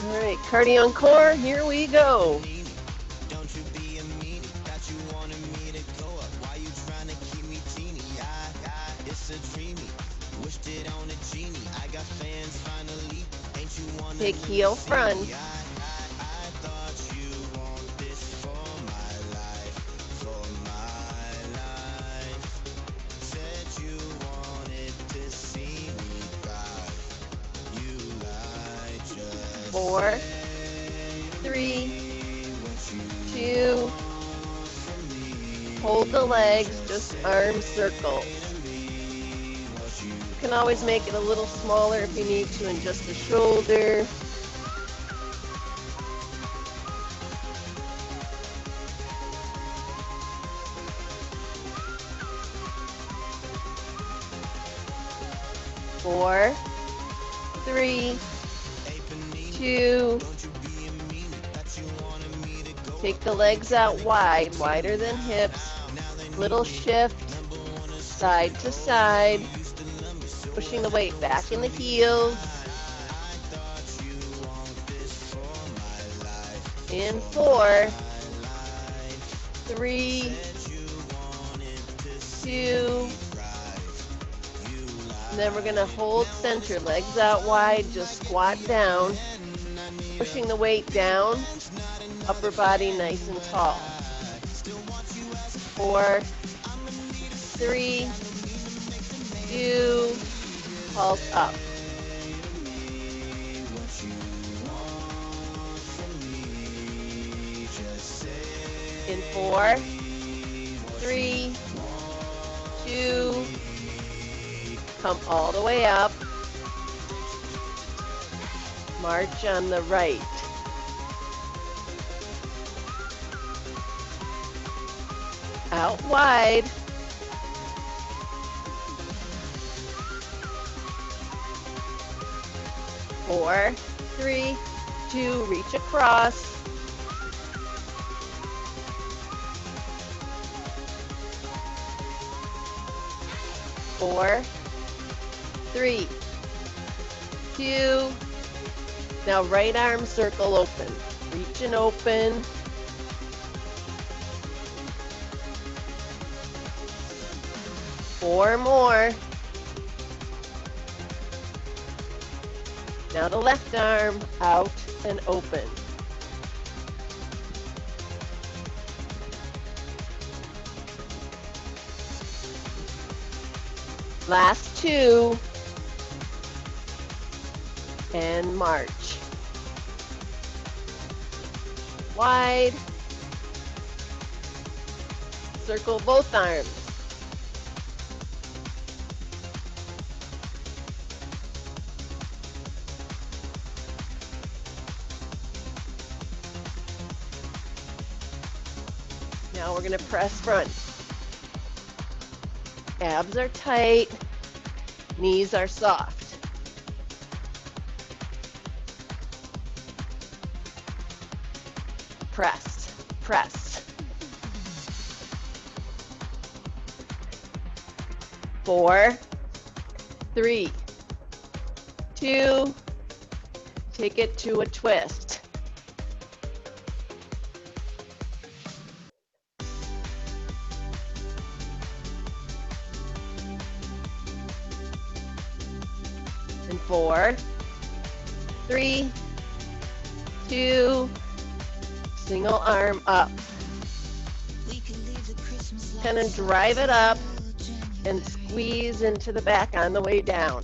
All right, cardio and core, here we go. Big heel front. Four, three, two, hold the legs, just arm circles. You can always make it a little smaller if you need to in just the shoulder. Four, three, two, take the legs out wide, wider than hips, little shift, side to side, pushing the weight back in the heels, in 4, 3, 2, and then we're going to hold center, legs out wide, just squat down, pushing the weight down, upper body nice and tall. 4, 3, 2, pulse up. In 4, 3, 2, come all the way up. March on the right. Out wide. Four, three, two, reach across. Four, three, two. Now right arm circle open. Reach and open. Four more. Now the left arm out and open. Last 2. And march. Wide. Circle both arms. Now we're going to press front. Abs are tight, knees are soft. Press, press. 4, 3, 2, take it to a twist. And 4, 3, 2, single arm up. Kind of drive it up and squeeze into the back on the way down.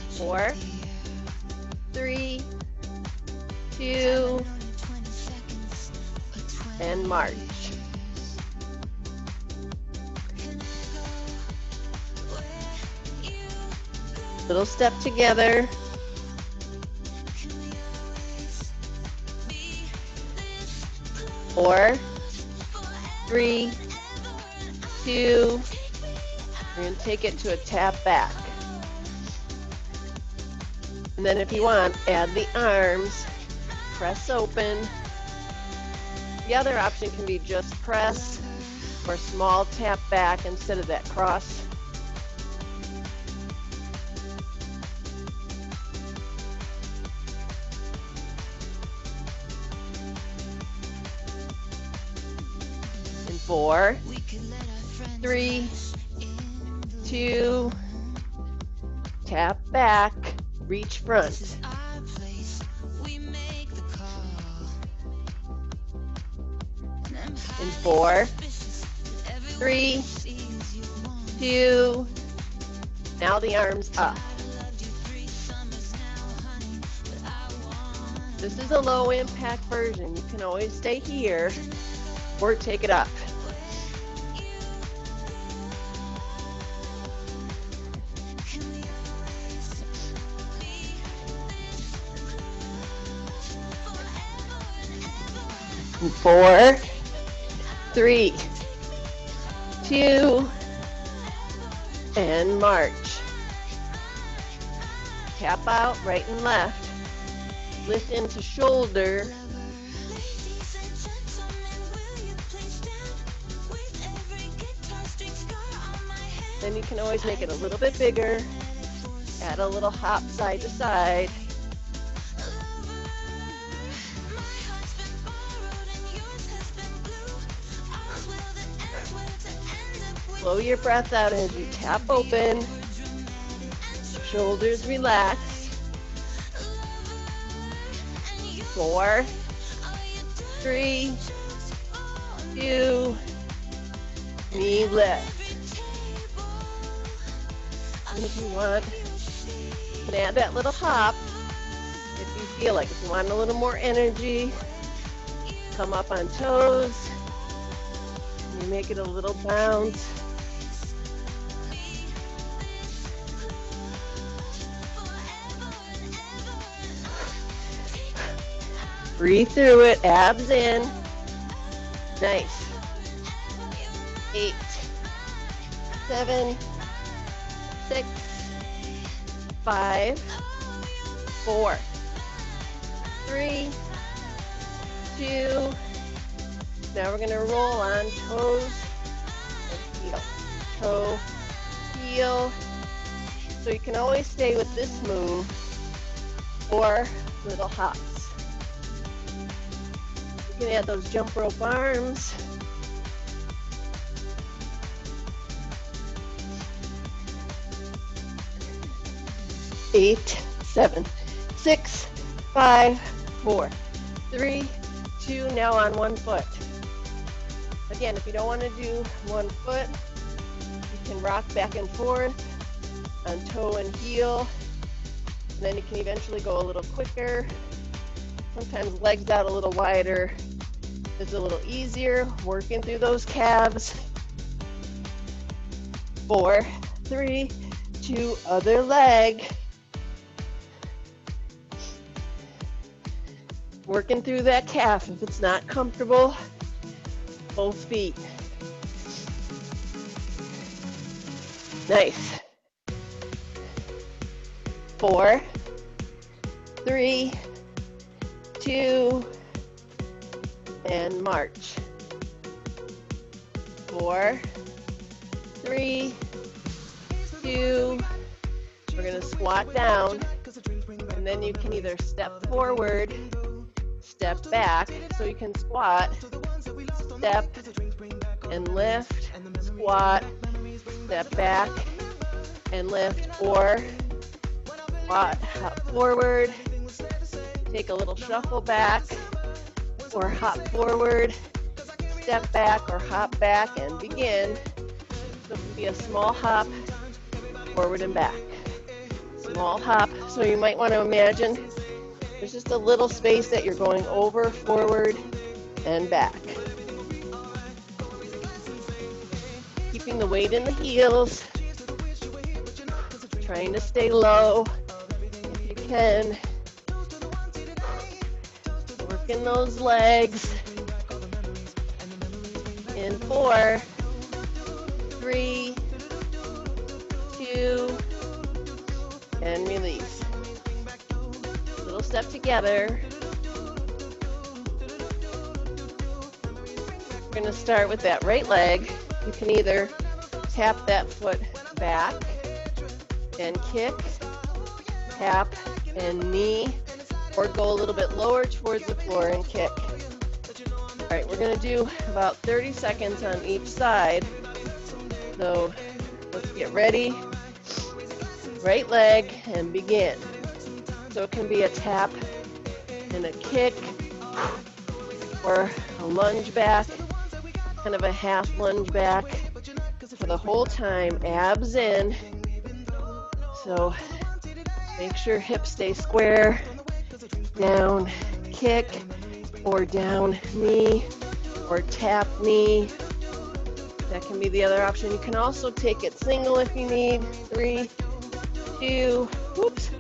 Four, 3, 2, and march. Little step together. Four, 3, 2, we're going to take it to a tap back. And then if you want, add the arms, press open, The other option can be just press or small tap back instead of that cross. In 4, 3, 2, tap back, reach front. In 4, 3, 2, now the arms up. This is a low impact version. You can always stay here or take it up. In 4, 3, 2, and march. Tap out right and left. Lift into shoulder. Then you can always make it a little bit bigger. Add a little hop side to side. Blow your breath out as you tap open. Shoulders relax. 4, 3, 2, knee lift. And if you want, you can add that little hop. If you feel like if you want a little more energy, come up on toes. And you make it a little bounce. Breathe through it, abs in. Nice. 8, 7, 6, 5, 4, 3, 2. Now we're going to roll on toes and heel. Toe, heel. So you can always stay with this move or little hops. You can add those jump rope arms. Eight, 7, 6, 5, 4, 3, 2. Now on one foot. Again, if you don't want to do one foot, you can rock back and forth on toe and heel. And then you can eventually go a little quicker. Sometimes legs out a little wider is a little easier, working through those calves. 4, 3, 2, other leg. Working through that calf. If it's not comfortable, both feet. Nice. 4, 3, 2, and march. 4, 3, 2. We're going to squat down, and then you can either step forward, step back, so you can squat, step, and lift, squat, step back, and lift, or squat, hop forward, take a little shuffle back, or hop forward, step back, or hop back, and begin. So it can be a small hop, forward and back. Small hop, so you might want to imagine there's just a little space that you're going over, forward, and back. Keeping the weight in the heels, trying to stay low if you can. Working those legs. In 4, 3, 2, and release. Little step together. We're going to start with that right leg. You can either tap that foot back and kick, tap and knee, or go a little bit lower towards the floor and kick. All right, we're going to do about 30 seconds on each side. So let's get ready. Right leg and begin. So it can be a tap and a kick, or a lunge back, kind of a half lunge back for the whole time, abs in. So make sure hips stay square, down kick, or down knee, or tap knee. That can be the other option. You can also take it single if you need. 3, 2, whoops,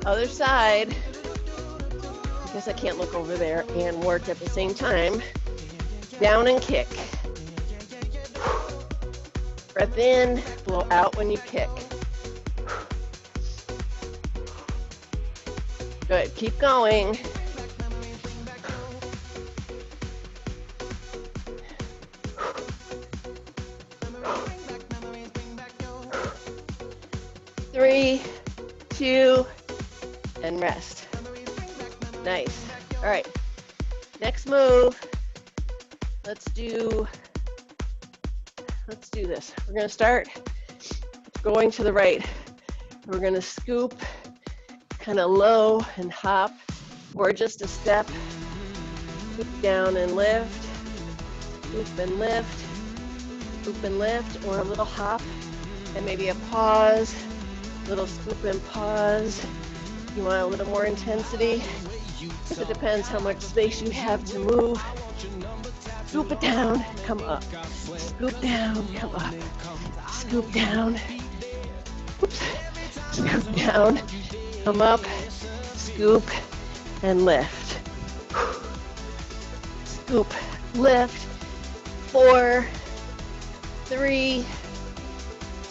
other side. I guess I can't look over there and work at the same time. Down and kick. Breath in, blow out when you kick. Good, keep going. Three, 2, and rest. Nice. All right, next move. Let's do this. We're going to start going to the right. We're going to scoop kind of low and hop, or just a step. Scoop down and lift. Scoop and lift. Scoop and lift, or a little hop and maybe a pause. Little scoop and pause. You want a little more intensity? It depends how much space you have to move. Scoop it down, come up. Scoop down, come up. Scoop down. Oops. Scoop down, come up. Scoop and lift. Scoop, lift. 4, 3,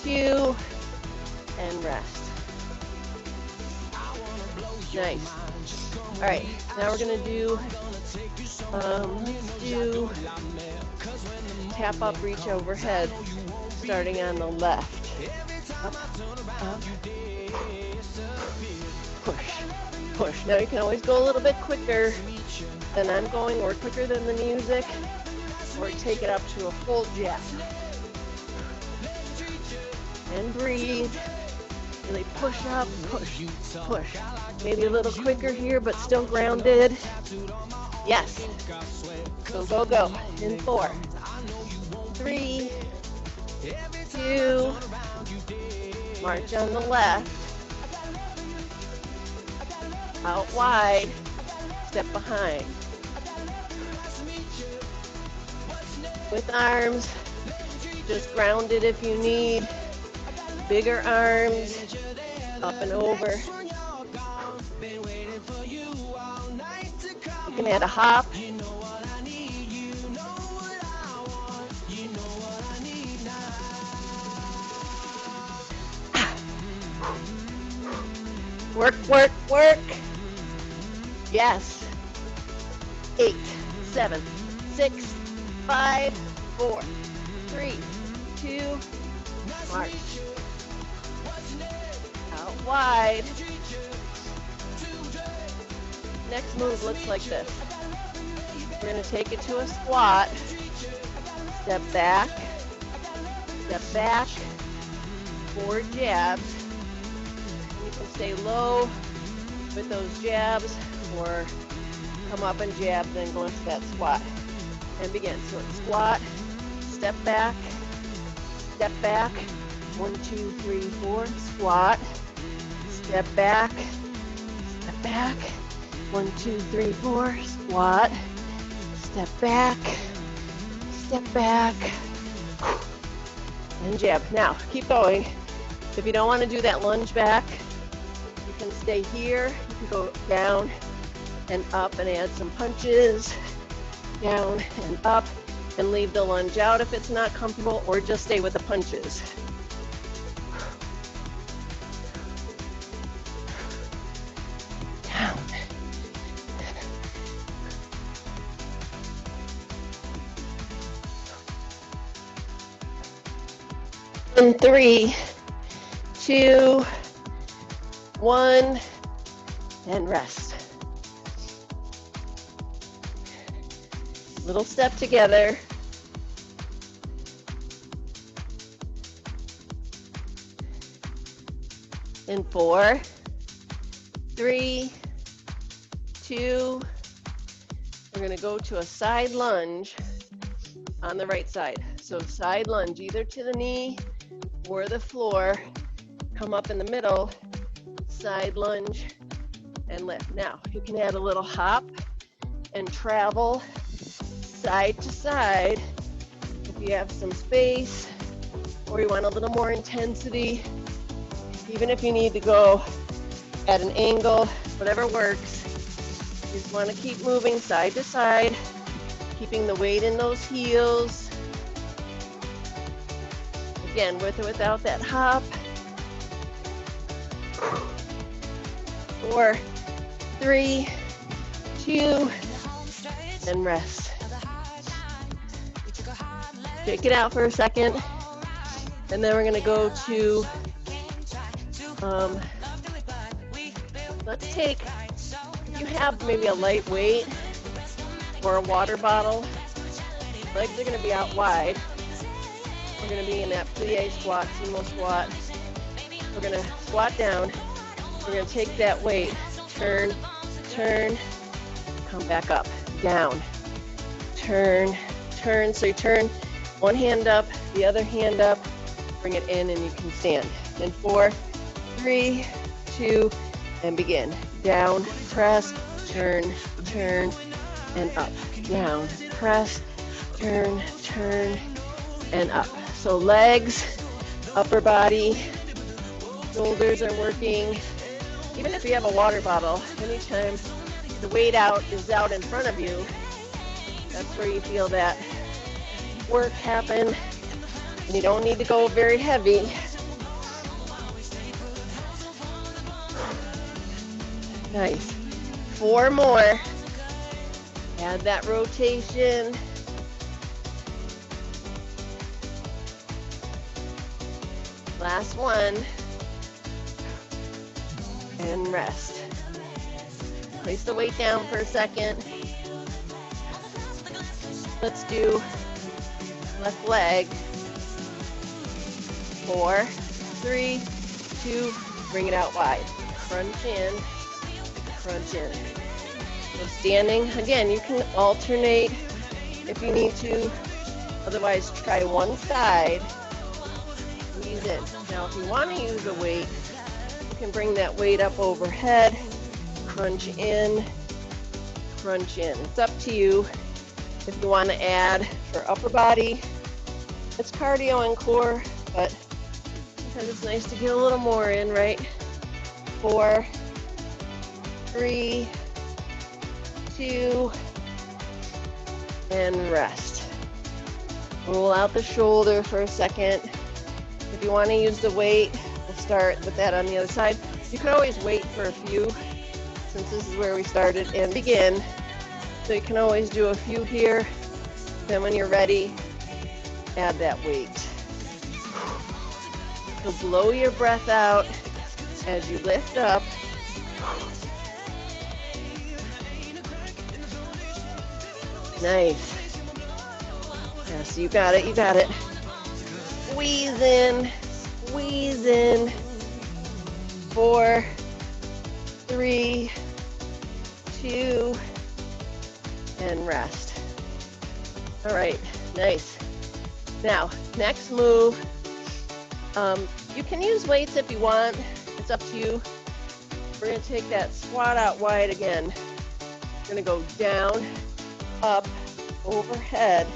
2, and rest. Nice. All right, now we're gonna do, let's do tap up, reach overhead, starting on the left. Up, up, push, push. Now you can always go a little bit quicker than I'm going, or quicker than the music, or take it up to a full jab. And breathe. Really push up, push, push. Maybe a little quicker here, but still grounded. Yes. So go, go. In 4, 3, 2, march on the left. Out wide, step behind. With arms, just grounded if you need. Bigger arms, up and over. You can add a hop. Work, work, work. Yes. 8, 7, 6, 5, 4, 3, 2, march. Out wide. Next move looks like this. We're going to take it to a squat. Step back. Step back. 4 jabs. You can stay low with those jabs, or come up and jab, then go into that squat. And begin. So it's squat, step back, 1, 2, 3, 4, squat, step back, 1, 2, 3, 4, squat, step back, and jab. Now, keep going. If you don't want to do that lunge back, you can stay here. You can go down and up and add some punches, down and up, and leave the lunge out if it's not comfortable, or just stay with the punches. Down. In 3, 2, 1, and rest. Little step together. In 4, 3, 2, we're going to go to a side lunge on the right side. So side lunge, either to the knee or the floor. Come up in the middle, side lunge, and lift. Now, you can add a little hop and travel side to side if you have some space or you want a little more intensity. Even if you need to go at an angle, whatever works. You just want to keep moving side to side, keeping the weight in those heels. Again, with or without that hop. 4, 3, 2, and rest. Shake it out for a second. And then we're going to go to, let's take, if you have maybe a light weight or a water bottle, legs are going to be out wide. We're going to be in that plie squat, sumo squat. We're going to squat down. We're going to take that weight, turn, turn, come back up, down, turn, turn. So you turn one hand up, the other hand up, bring it in, and you can stand. In 4, 3, 2, and begin. Down, press, turn, turn, and up. Down, press, turn, turn, and up. So legs, upper body, shoulders are working. Even if you have a water bottle, anytime the weight out is out in front of you, that's where you feel that work happen. And you don't need to go very heavy. Nice. 4 more. Add that rotation. Last one. And rest. Place the weight down for a second. Let's do left leg. 4, 3, 2, bring it out wide. Crunch in, crunch in. So standing, again, you can alternate if you need to. Otherwise, try one side, squeeze in. Now, if you want to use a weight, you can bring that weight up overhead, crunch in, crunch in. It's up to you if you want to add for upper body. It's cardio and core, but sometimes it's nice to get a little more in, right? 4, 3, 2, and rest. Roll out the shoulder for a second. If you want to use the weight, we'll start with that on the other side. You can always wait for a few, since this is where we started, and begin. So you can always do a few here. Then when you're ready, add that weight. So blow your breath out as you lift up. Nice. Yes, you got it, you got it. Squeeze in, squeeze in. 4, 3, 2, and rest. All right, nice. Now, next move. You can use weights if you want. It's up to you. We're going to take that squat out wide again. We're going to go down, up, overhead,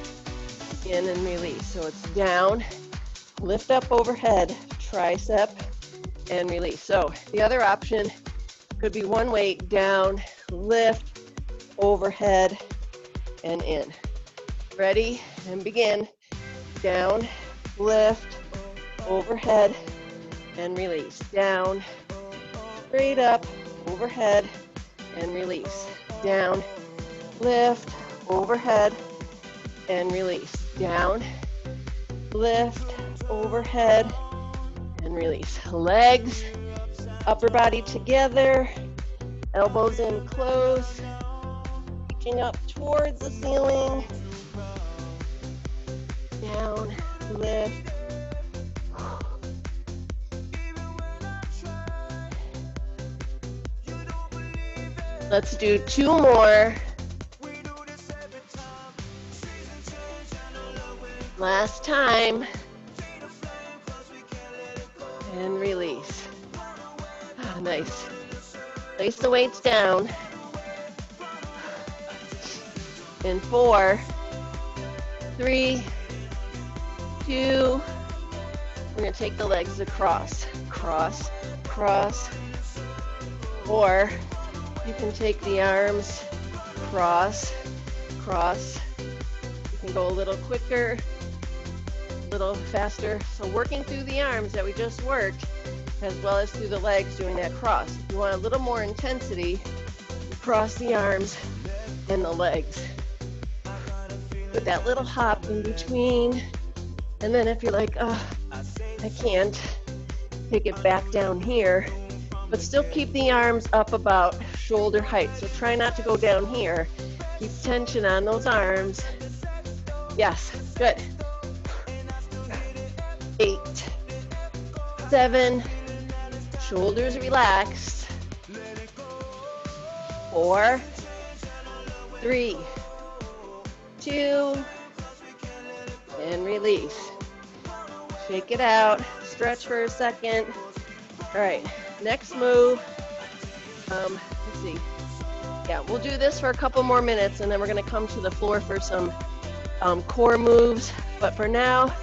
in and release. So it's down, lift up overhead, tricep, and release. So the other option could be one weight, down, lift, overhead, and in. Ready? And begin. Down, lift, overhead, and release. Down, straight up, overhead, and release. Down, lift, overhead, and release. Down, lift, overhead, and release. Legs, upper body together, elbows in close, reaching up towards the ceiling, down, lift. Let's do 2 more. Last time. And release. Oh, nice. Place the weights down. In 4, 3, 2. We're going to take the legs across. Cross, cross. Or you can take the arms, cross, cross. You can go a little quicker, a little faster. So working through the arms that we just worked, as well as through the legs doing that cross. If you want a little more intensity, you cross the arms and the legs. Put that little hop in between. And then if you're like, oh, I can't, take it back down here. But still keep the arms up about shoulder height. So try not to go down here. Keep tension on those arms. Yes, good. 8, 7, shoulders relaxed. 4, 3, 2, and release. Shake it out, stretch for a second. All right, next move. Let's see. Yeah, we'll do this for a couple more minutes and then we're gonna come to the floor for some core moves. But for now,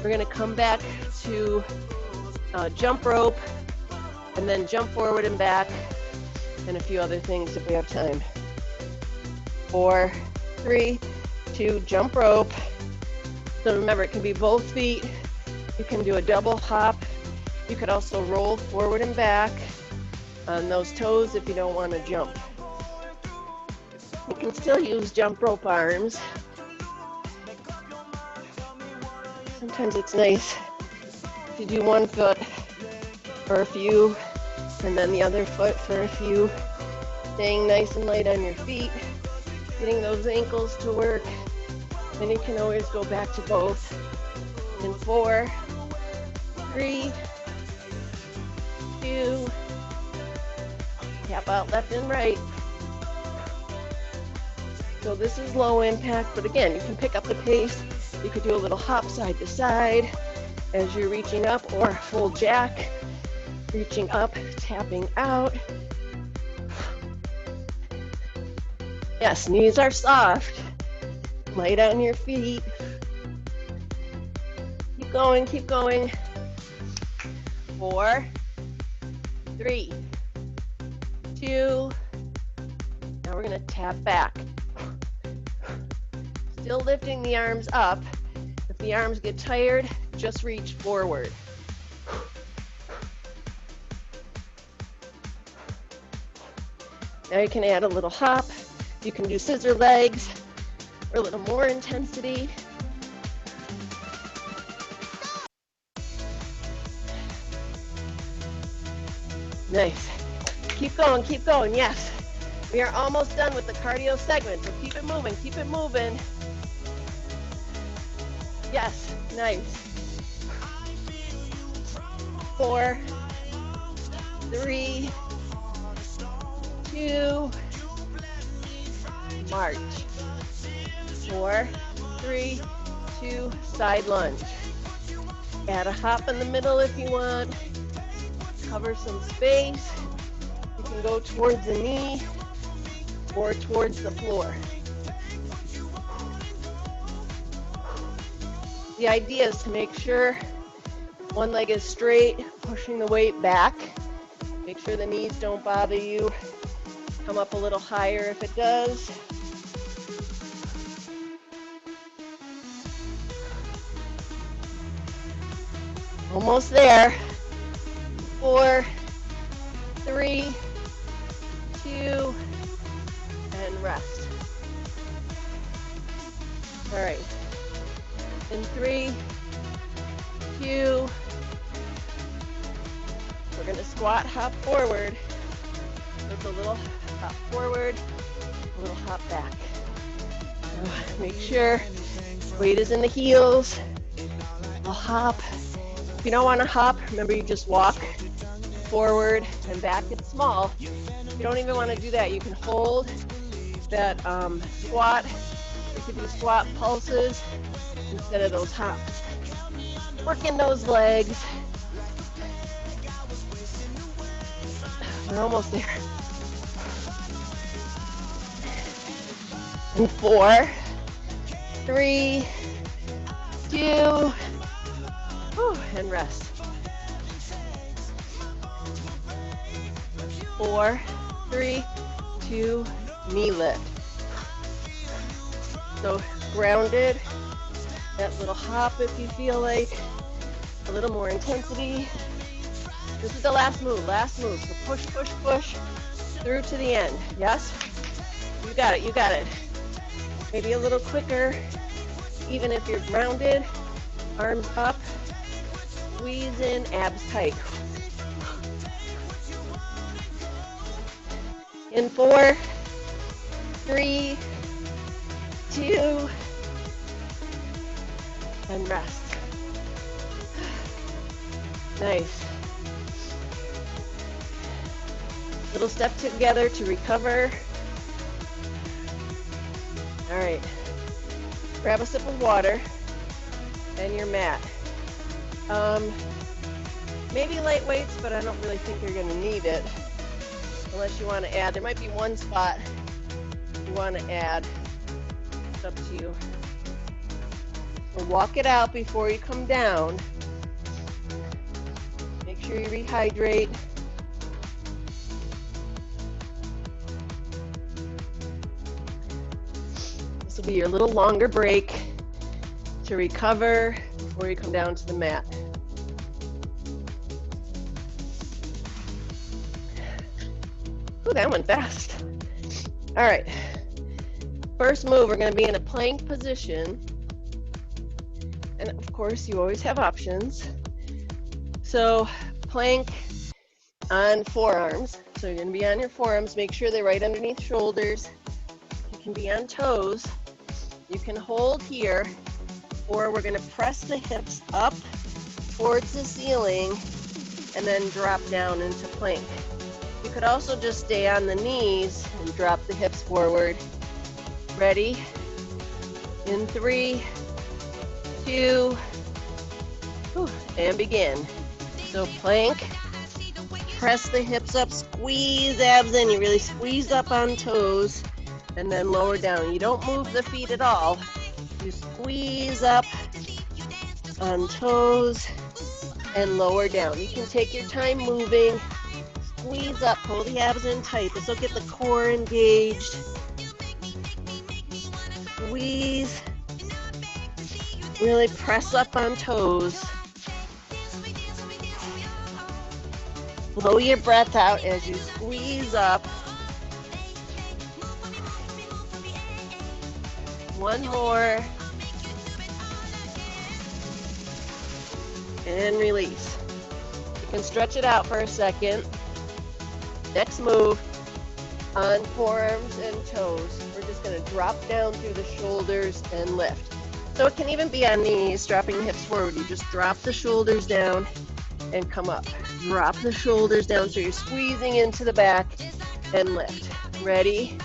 we're gonna come back to jump rope and then jump forward and back and a few other things if we have time. 4, 3, 2, jump rope. So remember, it can be both feet. You can do a double hop. You could also roll forward and back on those toes if you don't want to jump. You can still use jump rope arms. Sometimes it's nice to do one foot for a few and then the other foot for a few. Staying nice and light on your feet, getting those ankles to work. Then you can always go back to both. In 4, 3, 2, tap out left and right. So this is low impact, but again, you can pick up the pace. You could do a little hop side to side as you're reaching up, or full jack, reaching up, tapping out. Yes, knees are soft. Light on your feet. Keep going, keep going. 4, 3, 2. Now we're gonna tap back. Still lifting the arms up. If the arms get tired, just reach forward. Now you can add a little hop. You can do scissor legs for a little more intensity. Nice. Keep going, yes. We are almost done with the cardio segment, so keep it moving, keep it moving. Yes, nice. 4, 3, 2, march. 4, 3, 2, side lunge. Add a hop in the middle if you want. Cover some space. You can go towards the knee or towards the floor. The idea is to make sure one leg is straight, pushing the weight back. Make sure the knees don't bother you. Come up a little higher if it does. Almost there. 4, 3, 2, and rest. All right. In 3, 2. We're going to squat, hop forward. With a little hop forward, a little hop back. So make sure weight is in the heels. A hop. If you don't want to hop, remember you just walk forward and back. It's small. If you don't even want to do that, you can hold that squat. You can do squat pulses instead of those hops. Working those legs. We're almost there. And 4, 3, 2, and rest. 4, 3, 2, knee lift. So grounded, that little hop if you feel like, a little more intensity. This is the last move, so push, push, push through to the end, yes? You got it, you got it. Maybe a little quicker, even if you're grounded, arms up, squeeze in, abs tight. In 4, 3, 2, and rest. Nice. Little step together to recover. All right. Grab a sip of water and your mat. Maybe light weights, but I don't really think you're gonna need it unless you want to add. There might be one spot you want to add. It's up to you. So walk it out before you come down. Make sure you rehydrate. This will be your little longer break to recover before you come down to the mat. Ooh, that went fast. All right. First move, we're going to be in a plank position. And of course, you always have options. So plank on forearms. So you're going to be on your forearms. Make sure they're right underneath shoulders. You can be on toes. You can hold here, or we're going to press the hips up towards the ceiling and then drop down into plank. You could also just stay on the knees and drop the hips forward. Ready? In 3, 2, and begin. So plank, press the hips up, squeeze abs in. You really squeeze up on toes and then lower down. You don't move the feet at all. You squeeze up on toes and lower down. You can take your time moving. Squeeze up, pull the abs in tight. This will get the core engaged. Squeeze. Really press up on toes. Blow your breath out as you squeeze up. One more. And release. You can stretch it out for a second. Next move, on forearms and toes. We're just going to drop down through the shoulders and lift. So it can even be on knees, dropping the hips forward. You just drop the shoulders down and come up. Drop the shoulders down so you're squeezing into the back and lift. Ready?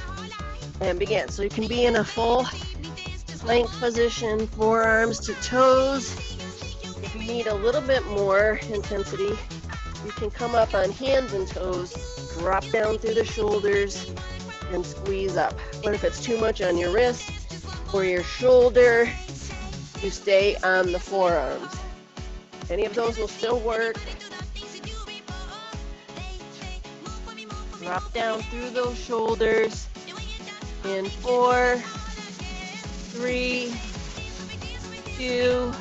And begin. So you can be in a full plank position, forearms to toes. If you need a little bit more intensity, you can come up on hands and toes, drop down through the shoulders, and squeeze up. But if it's too much on your wrist or your shoulder, you stay on the forearms. Any of those will still work. Drop down through those shoulders. In 4, 3, 2,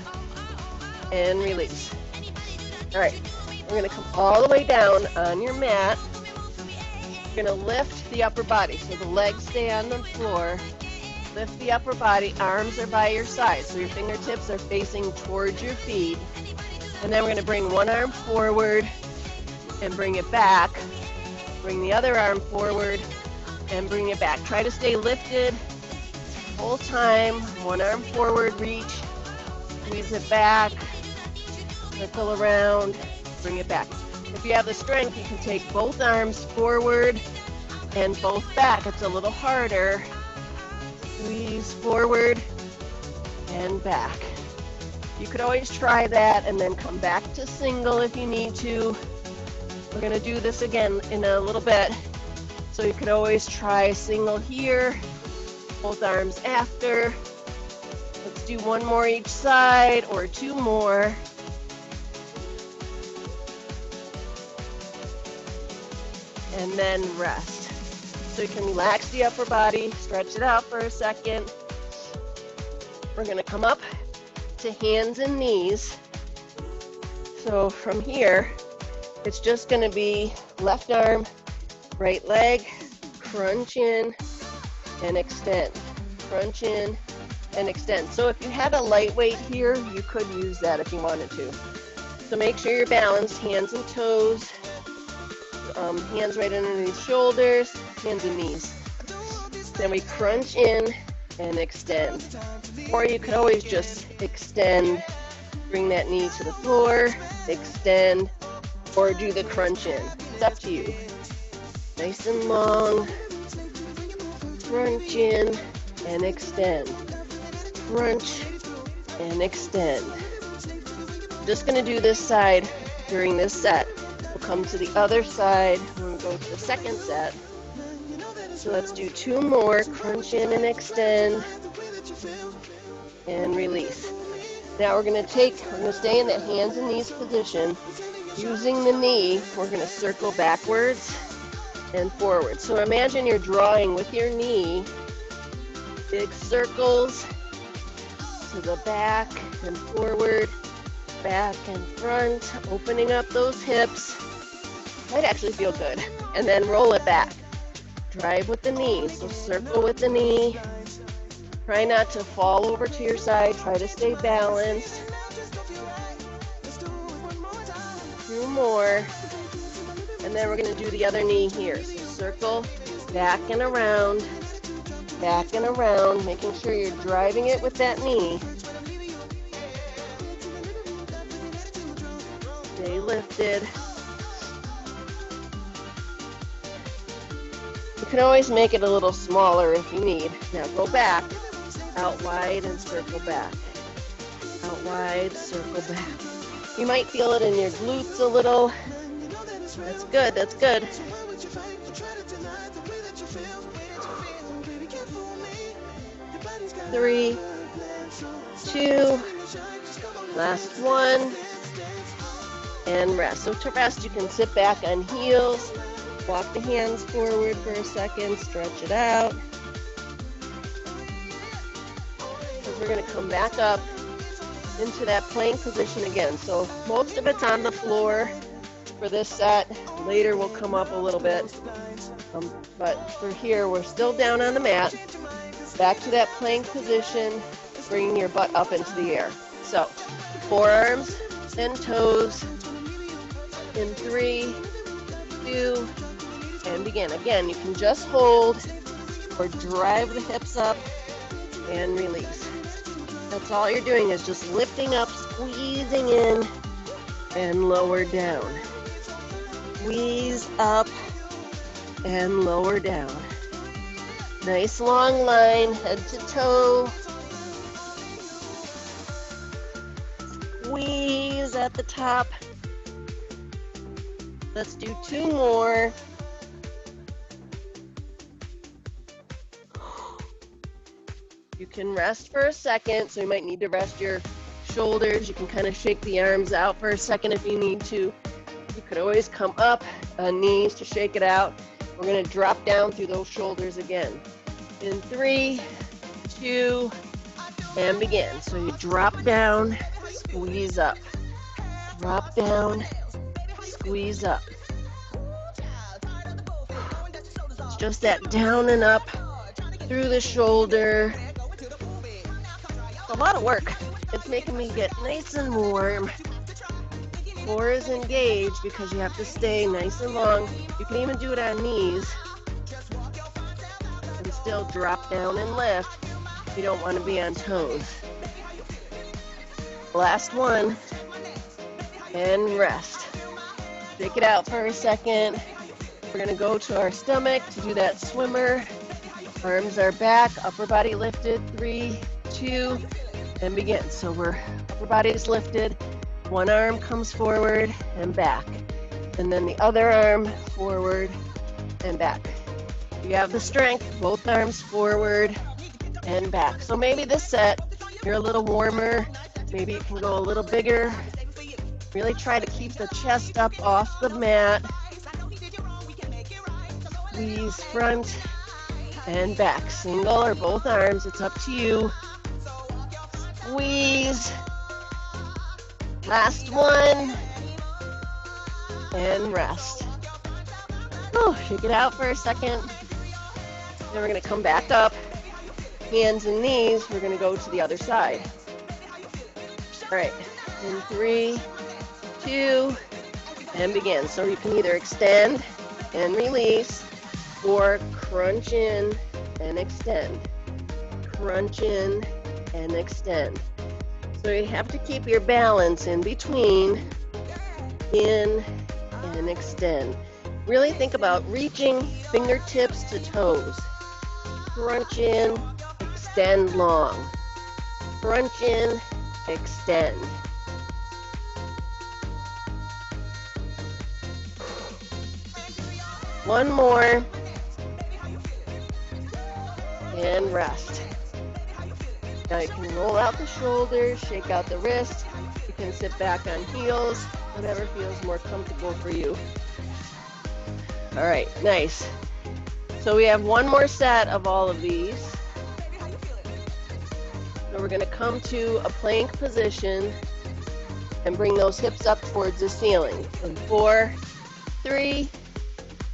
and release. All right. We're going to come all the way down on your mat. You're going to lift the upper body. So the legs stay on the floor. Lift the upper body. Arms are by your side. So your fingertips are facing towards your feet. And then we're going to bring one arm forward and bring it back. Bring the other arm forward and bring it back. Try to stay lifted whole time. One arm forward, reach, squeeze it back, circle around, bring it back. If you have the strength, you can take both arms forward and both back. It's a little harder. Squeeze forward and back. You could always try that and then come back to single if you need to. We're going to do this again in a little bit. So you could always try single here, both arms after. Let's do one more each side or two more. And then rest. So you can relax the upper body, stretch it out for a second. We're going to come up to hands and knees. So from here, it's just going to be left arm, right leg, crunch in and extend. Crunch in and extend. So if you had a lightweight here, you could use that if you wanted to. So make sure you're balanced, hands and toes, hands right underneath shoulders, hands and knees. Then we crunch in and extend. Or you could always just extend, bring that knee to the floor, extend, or do the crunch in. It's up to you. Nice and long, crunch in and extend. Crunch and extend. Just gonna do this side during this set. We'll come to the other side when we go to the second set. So let's do two more, crunch in and extend, and release. Now we're gonna stay in the hands and knees position. Using the knee, we're gonna circle backwards and forward. So imagine you're drawing with your knee, big circles to the back and forward, back and front, opening up those hips. Might actually feel good. And then roll it back. Drive with the knee, so circle with the knee. Try not to fall over to your side, try to stay balanced. Two more. And then we're gonna do the other knee here. So circle, back and around, making sure you're driving it with that knee. Stay lifted. You can always make it a little smaller if you need. Now go back, out wide and circle back. Out wide, circle back. You might feel it in your glutes a little. That's good, that's good. Three, two, last one, and rest. So to rest, you can sit back on heels. Walk the hands forward for a second, stretch it out. Because we're going to come back up into that plank position again. So most of it's on the floor for this set. Later we'll come up a little bit. But for here, we're still down on the mat. Back to that plank position, bringing your butt up into the air. So forearms and toes in 3, 2, and begin. Again, you can just hold or drive the hips up and release. That's all you're doing is just lifting up, squeezing in, and lower down. Squeeze up and lower down. Nice long line, head to toe. Squeeze at the top. Let's do two more. You can rest for a second, so you might need to rest your shoulders. You can kind of shake the arms out for a second if you need to. You could always come up on knees to shake it out. We're going to drop down through those shoulders again. In 3, 2, and begin. So you drop down, squeeze up. Drop down, squeeze up. It's just that down and up through the shoulder. It's a lot of work. It's making me get nice and warm. Core is engaged because you have to stay nice and long. You can even do it on knees and still drop down and lift. You don't want to be on toes. Last one, and rest. Shake it out for a second. We're gonna go to our stomach to do that swimmer. Arms are back, upper body lifted, 3, 2, and begin. So upper body is lifted, one arm comes forward and back, and then the other arm forward and back. You have the strength, both arms forward and back. So maybe this set, you're a little warmer, maybe you can go a little bigger. Really try to keep the chest up off the mat. Squeeze front and back. Single or both arms, it's up to you. Squeeze. Last one. And rest. Oh, shake it out for a second. Then we're gonna come back up. Hands and knees, we're gonna go to the other side. All right, in 3, 2, and begin. So you can either extend and release, or crunch in and extend. Crunch in and extend. So you have to keep your balance in between, in and extend. Really think about reaching fingertips to toes. Crunch in, extend long. Crunch in, extend. One more. And rest. Now you can roll out the shoulders, shake out the wrist. You can sit back on heels, whatever feels more comfortable for you. All right, nice. So we have one more set of all of these. So we're gonna come to a plank position and bring those hips up towards the ceiling. In 4, 3,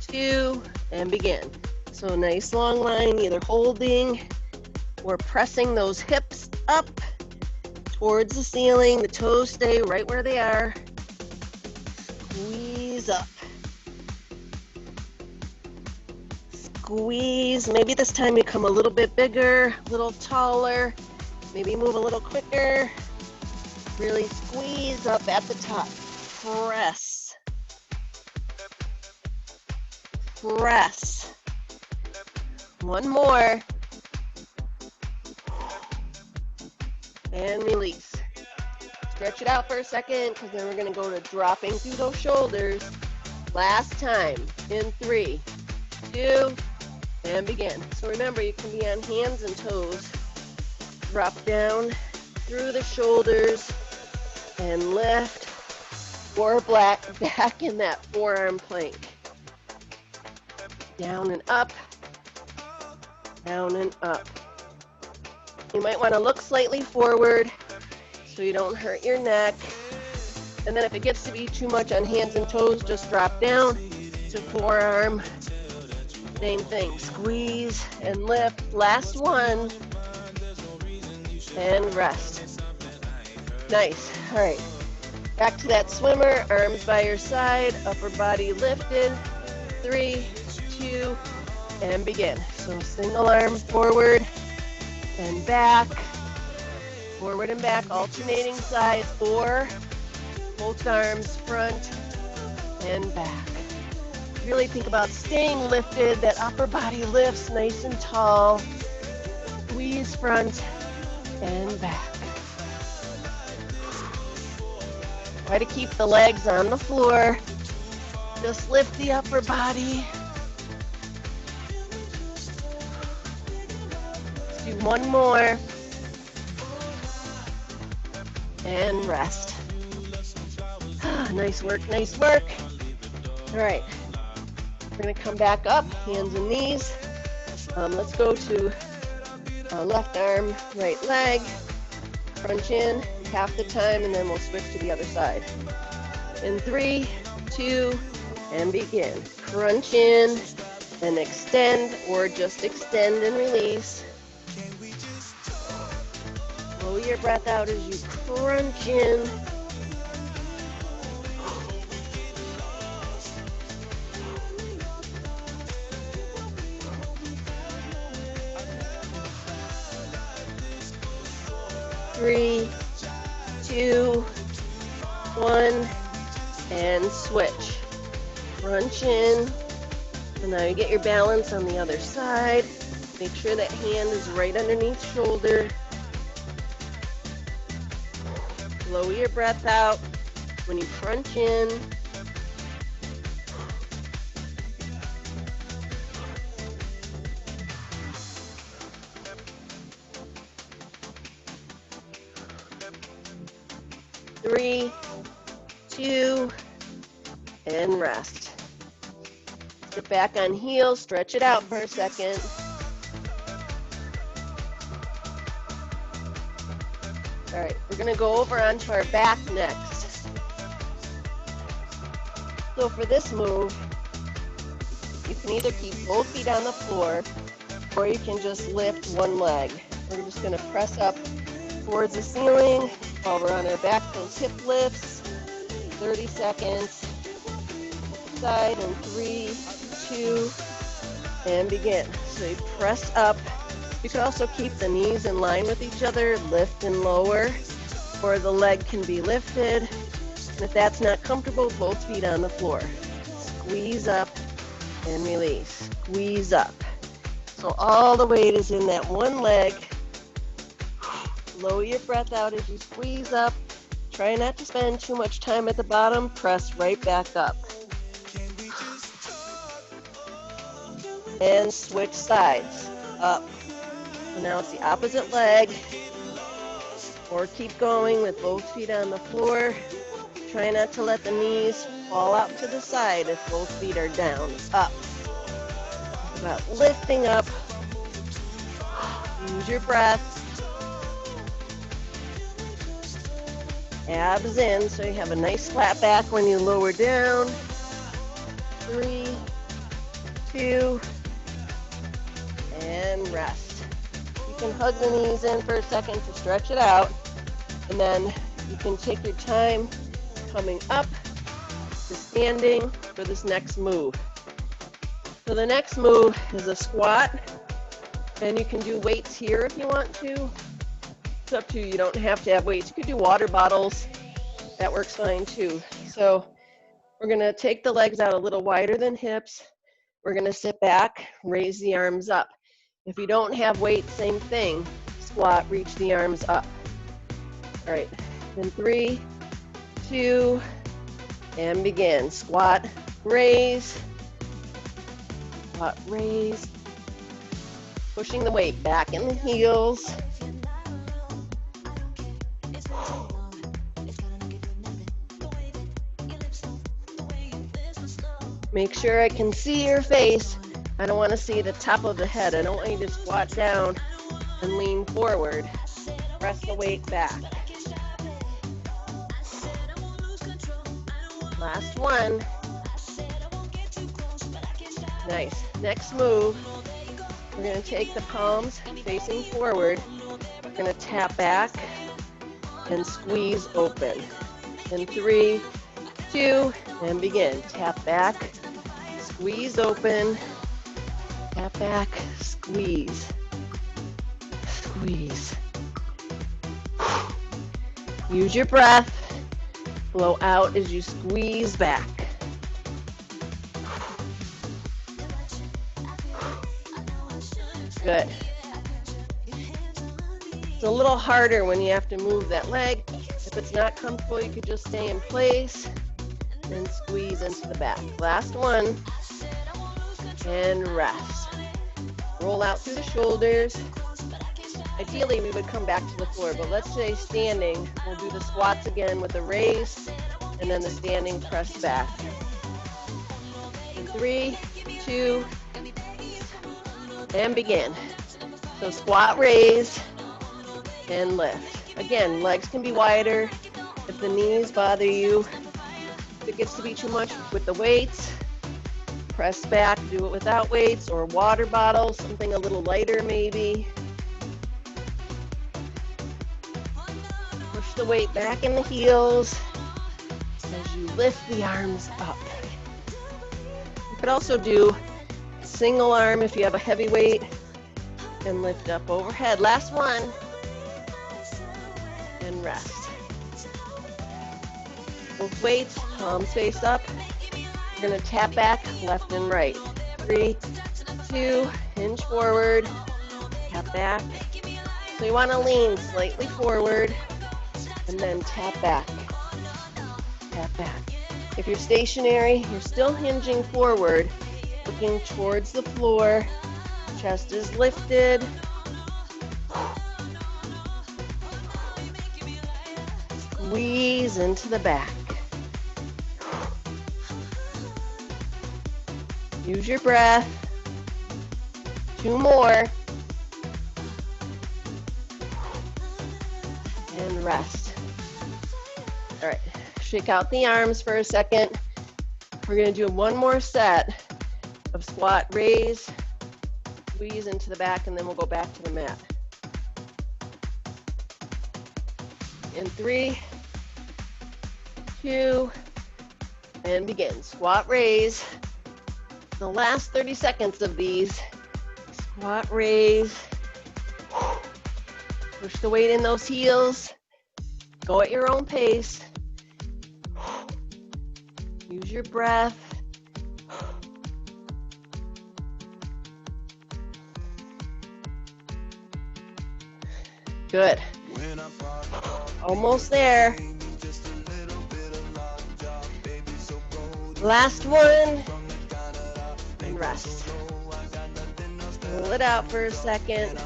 2, and begin. So nice long line, either holding or pressing those hips up towards the ceiling. The toes stay right where they are. Squeeze up. Squeeze. Maybe this time you come a little bit bigger, a little taller. Maybe move a little quicker. Really squeeze up at the top. Press. Press. One more. And release. Stretch it out for a second, because then we're going to go to dropping through those shoulders. Last time. In 3, 2, and begin. So remember, you can be on hands and toes. Drop down through the shoulders and lift, or back in that forearm plank. Down and up, down and up. You might want to look slightly forward so you don't hurt your neck. And then if it gets to be too much on hands and toes, just drop down to forearm. Same thing, squeeze and lift. Last one, and rest. Nice, all right. Back to that swimmer, arms by your side, upper body lifted. 3, 2, and begin. So single arm forward and back, forward and back, alternating sides, or both arms front and back. Really think about staying lifted, that upper body lifts nice and tall. Squeeze front and back. Try to keep the legs on the floor. Just lift the upper body. Let's do one more. And rest. Nice work, nice work. All right. We're going to come back up, hands and knees. Let's go to left arm, right leg. Crunch in half the time, and then we'll switch to the other side. In 3, 2, and begin. Crunch in and extend, or just extend and release. Blow your breath out as you crunch in. 3, 2, 1, and switch. Crunch in. So now you get your balance on the other side. Make sure that hand is right underneath shoulder. Blow your breath out when you crunch in. Three, 2, and rest. Get back on heels, stretch it out for a second. All right, we're gonna go over onto our back next. So for this move, you can either keep both feet on the floor, or you can just lift one leg. We're just gonna press up towards the ceiling while we're on our back, those hip lifts, 30 seconds. Side in 3, 2, and begin. So you press up. You can also keep the knees in line with each other, lift and lower, or the leg can be lifted. And if that's not comfortable, both feet on the floor. Squeeze up and release. Squeeze up. So all the weight is in that one leg. Lower your breath out as you squeeze up. Try not to spend too much time at the bottom. Press right back up. And switch sides, up. So now it's the opposite leg. Or keep going with both feet on the floor. Try not to let the knees fall out to the side if both feet are down, up. About lifting up. Use your breath. Abs in, so you have a nice flat back when you lower down. 3, 2, and rest. You can hug the knees in for a second to stretch it out, and then you can take your time coming up to standing for this next move. So the next move is a squat, and you can do weights here if you want to. It's up to you. You don't have to have weights. You could do water bottles. That works fine too. So we're going to take the legs out a little wider than hips. We're going to sit back, raise the arms up. If you don't have weight, same thing. Squat, reach the arms up. All right, then 3, 2, and begin. Squat, raise. Squat, raise. Pushing the weight back in the heels. Make sure I can see your face. I don't want to see the top of the head. I don't want you to squat down and lean forward. Press the weight back. Last one. Nice. Next move, we're going to take the palms facing forward. We're going to tap back and squeeze open. In 3, 2, and begin. Tap back, squeeze open, tap back, squeeze, squeeze. Use your breath. Blow out as you squeeze back. Good. It's a little harder when you have to move that leg. If it's not comfortable, you could just stay in place and squeeze into the back. Last one. And rest. Roll out through the shoulders. Ideally, we would come back to the floor, but let's say standing. We'll do the squats again with the raise and then the standing press back. In 3, 2, and begin. So squat, raise, and lift. Again, legs can be wider if the knees bother you. If it gets to be too much with the weights, press back, do it without weights or water bottles, something a little lighter maybe. Push the weight back in the heels as you lift the arms up. You could also do single arm if you have a heavy weight and lift up overhead. Last one. and rest. Both weights, palms face up. We're going to tap back left and right. 3, 2, hinge forward, tap back. So you want to lean slightly forward and then tap back, tap back. If you're stationary, you're still hinging forward, looking towards the floor, chest is lifted. Squeeze into the back. Use your breath. 2 more. And rest. All right, shake out the arms for a second. We're going to do one more set of squat, raise, squeeze into the back, and then we'll go back to the mat. In 3, 2, and begin. Squat, raise. The last 30 seconds of these. Squat, raise. Push the weight in those heels. Go at your own pace. Use your breath. Good. Almost there. Last one. And rest. Pull it out for a second.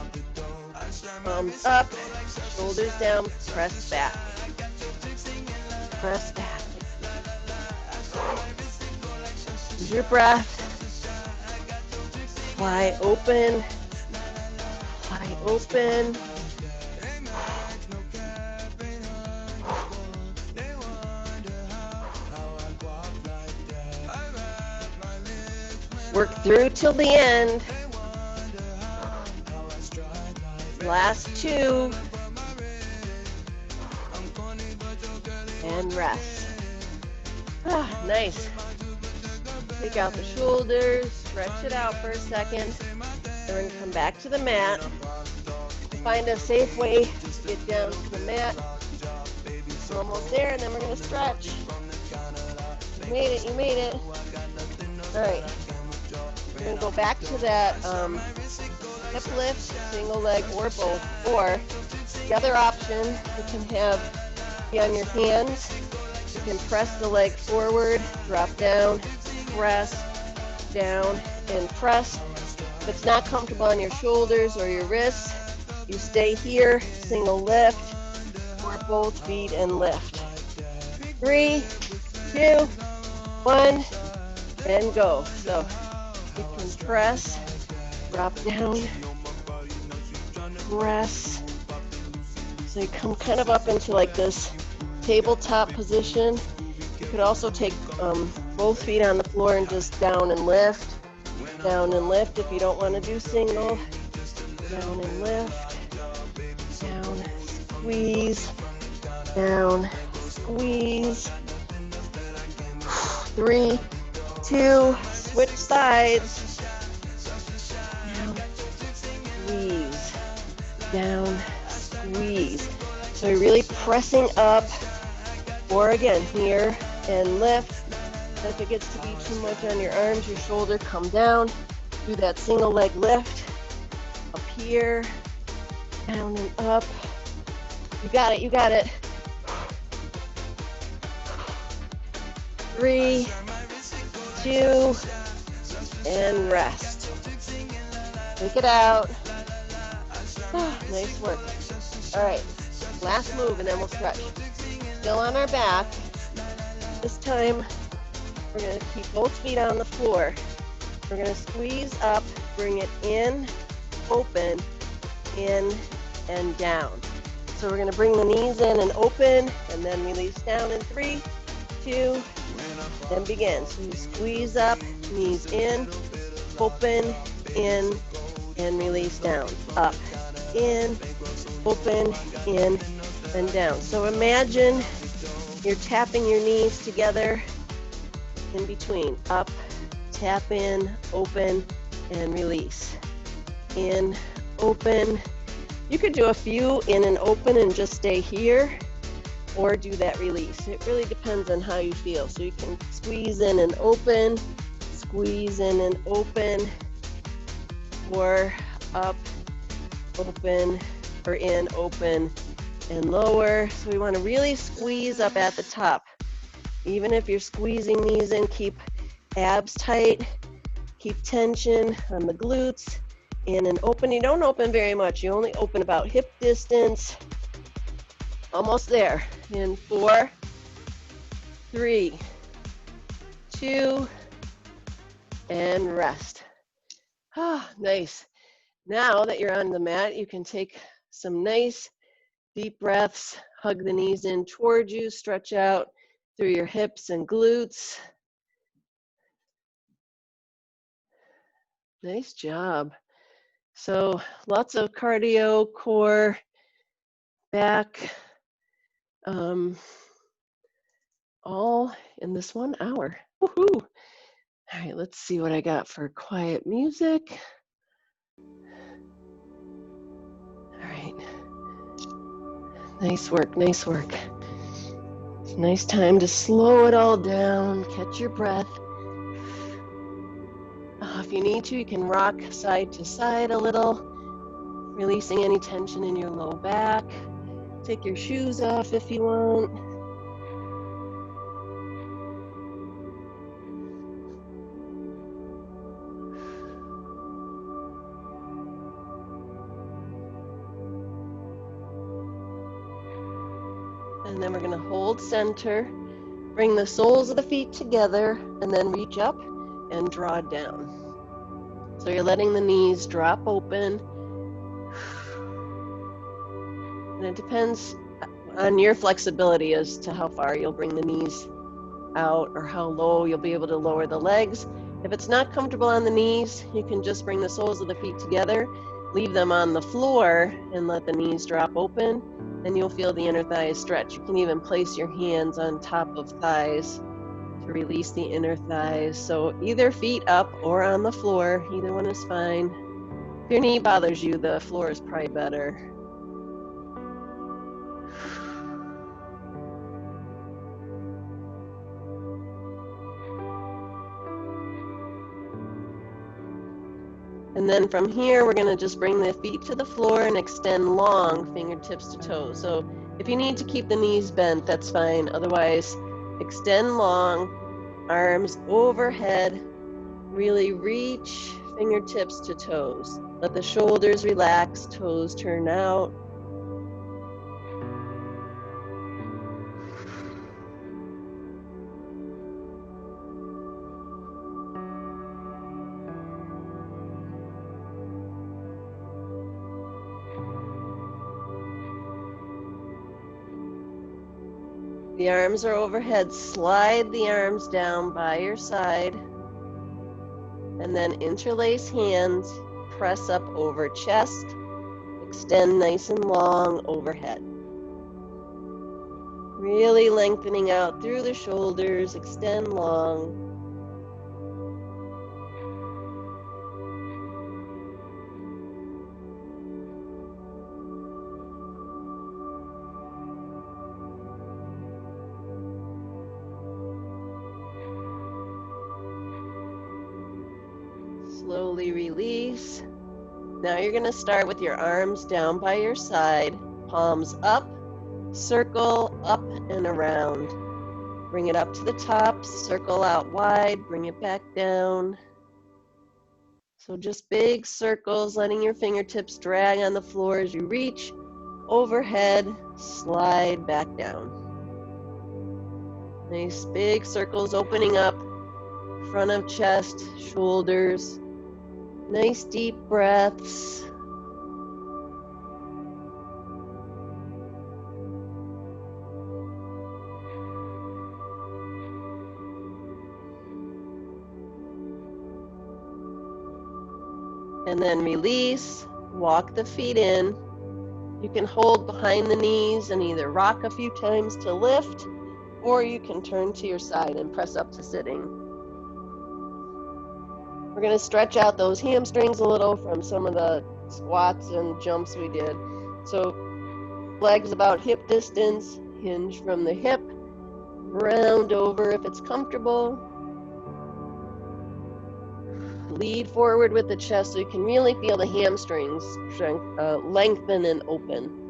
Thumbs up, shoulders down, press back. Press back. Use your breath. Fly open. Fly open. Work through till the end. Last 2. And rest. Ah, nice. Take out the shoulders, stretch it out for a second. Then we're going to come back to the mat. Find a safe way to get down to the mat. We're almost there, and then we're going to stretch. You made it, you made it. All right. We're going to go back to that hip lift, single leg, or both. Or the other option, you can be on your hands. You can press the leg forward, drop down, press, down, and press. If it's not comfortable on your shoulders or your wrists, you stay here, single lift, or both feet and lift. 3, 2, 1, and go. So you can press, drop down, press. So you come kind of up into like this tabletop position. You could also take both feet on the floor and just down and lift if you don't want to do single. Down and lift, down, squeeze, down, squeeze. 3, 2, switch sides. Down, squeeze, down, squeeze. So you're really pressing up, or again, here, and lift. If it gets to be too much on your arms, your shoulder, come down. Do that single leg lift. Up here, down and up. You got it, you got it. 3, 2, and rest. Take it out. Oh, nice work. All right, last move and then we'll stretch. Still on our back. This time, we're gonna keep both feet on the floor. We're gonna squeeze up, bring it in, open, in, and down. So we're gonna bring the knees in and open, and then release down in 3, 2, then begin. So you squeeze up, knees in, open, in, and release down. Up, in, open, in, and down. So imagine you're tapping your knees together in between. Up, tap in, open, and release. In, open, You could do a few in an open and just stay here, or do that release. It really depends on how you feel. So you can squeeze in and open, squeeze in and open, or up, open, or in, open, and lower. So we want to really squeeze up at the top. Even if you're squeezing these in, keep abs tight, keep tension on the glutes, in and open. You don't open very much. You only open about hip distance. Almost there. In 4, 3, 2, and rest. Ah, nice. Now that you're on the mat, you can take some nice deep breaths, hug the knees in towards you, stretch out through your hips and glutes. Nice job. So lots of cardio, core, back, all in this 1 hour. Woohoo! All right, let's see what I got for quiet music. All right. Nice work, nice work. It's a nice time to slow it all down, catch your breath. If you need to, you can rock side to side a little, releasing any tension in your low back. Take your shoes off if you want. And then we're going to hold center, bring the soles of the feet together, and then reach up and draw down. So you're letting the knees drop open. And it depends on your flexibility as to how far you'll bring the knees out or how low you'll be able to lower the legs. If it's not comfortable on the knees, you can just bring the soles of the feet together, leave them on the floor, and let the knees drop open, and you'll feel the inner thighs stretch. You can even place your hands on top of thighs to release the inner thighs. So either feet up or on the floor, either one is fine. If your knee bothers you, the floor is probably better. And then from here, we're going to just bring the feet to the floor and extend long, fingertips to toes. So if you need to keep the knees bent, that's fine. Otherwise, extend long, arms overhead, really reach fingertips to toes. Let the shoulders relax, toes turn out. The arms are overhead. Slide the arms down by your side. And then interlace hands. Press up over chest. Extend nice and long overhead. Really lengthening out through the shoulders. Extend long. Slowly release. Now you're going to start with your arms down by your side, palms up, circle up and around. Bring it up to the top, circle out wide, bring it back down. So just big circles, letting your fingertips drag on the floor as you reach overhead, slide back down. Nice big circles opening up, front of chest, shoulders. Nice deep breaths. And then release, walk the feet in. You can hold behind the knees and either rock a few times to lift, or you can turn to your side and press up to sitting. We're going to stretch out those hamstrings a little from some of the squats and jumps we did. So legs about hip distance, hinge from the hip, round over if it's comfortable. Lead forward with the chest so you can really feel the hamstrings lengthen and open.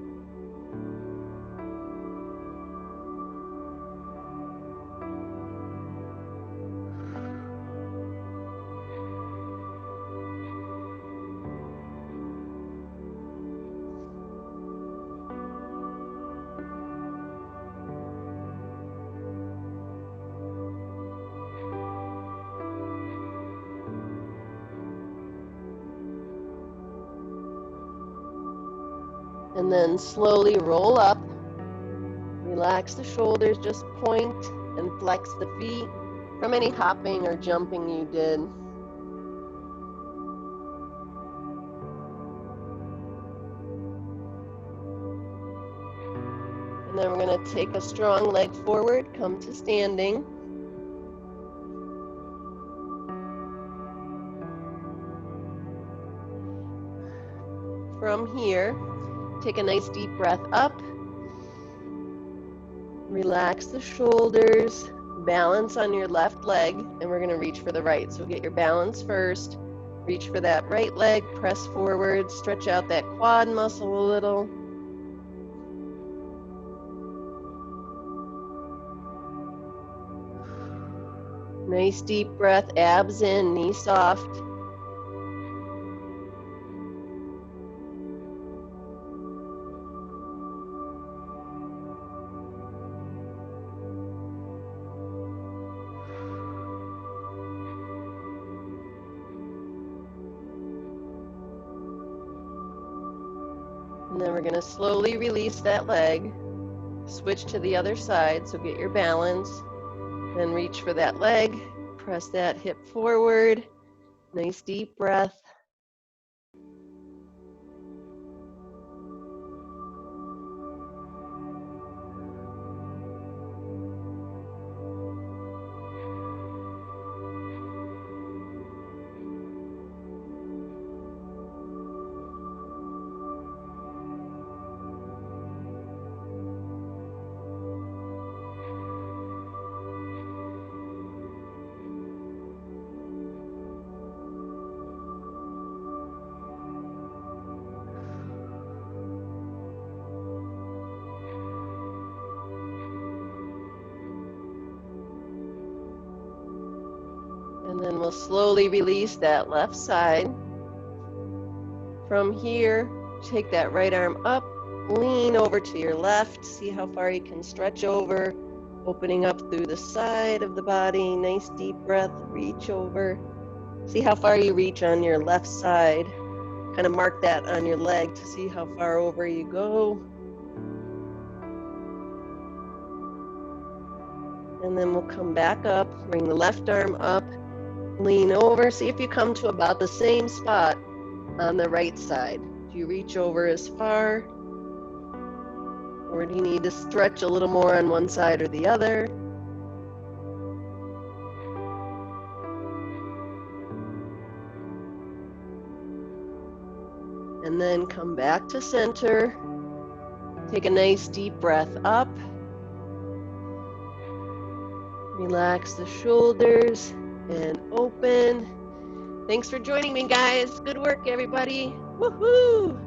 And then slowly roll up. Relax the shoulders, just point and flex the feet from any hopping or jumping you did. And then we're going to take a strong leg forward, come to standing. From here, take a nice deep breath up. Relax the shoulders, balance on your left leg, and we're going to reach for the right. So get your balance first, reach for that right leg, press forward, stretch out that quad muscle a little. Nice deep breath, abs in, knee soft. And then we're going to slowly release that leg, switch to the other side, so get your balance, then reach for that leg, press that hip forward, nice deep breath. And then we'll slowly release that left side. From here, take that right arm up, lean over to your left, see how far you can stretch over, opening up through the side of the body, nice deep breath, reach over. See how far you reach on your left side. Kind of mark that on your leg to see how far over you go. And then we'll come back up, bring the left arm up, lean over, see if you come to about the same spot on the right side. Do you reach over as far? Or do you need to stretch a little more on one side or the other? And then come back to center. Take a nice deep breath up. Relax the shoulders and open. Thanks for joining me, guys. Good work, everybody. Woohoo!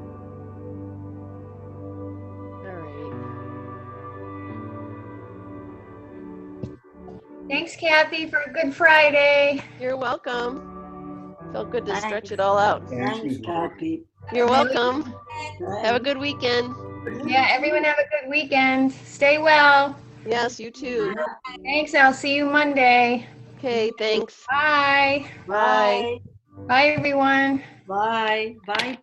All right. Thanks, Kathy, for a good Friday. You're welcome. Felt good to stretch it all out. Thanks, Kathy. You're welcome. Have a good weekend. Yeah, everyone have a good weekend. Stay well. Yes, you too. Thanks. I'll see you Monday. Okay, thanks. Bye. Bye. Bye, everyone. Bye. Bye.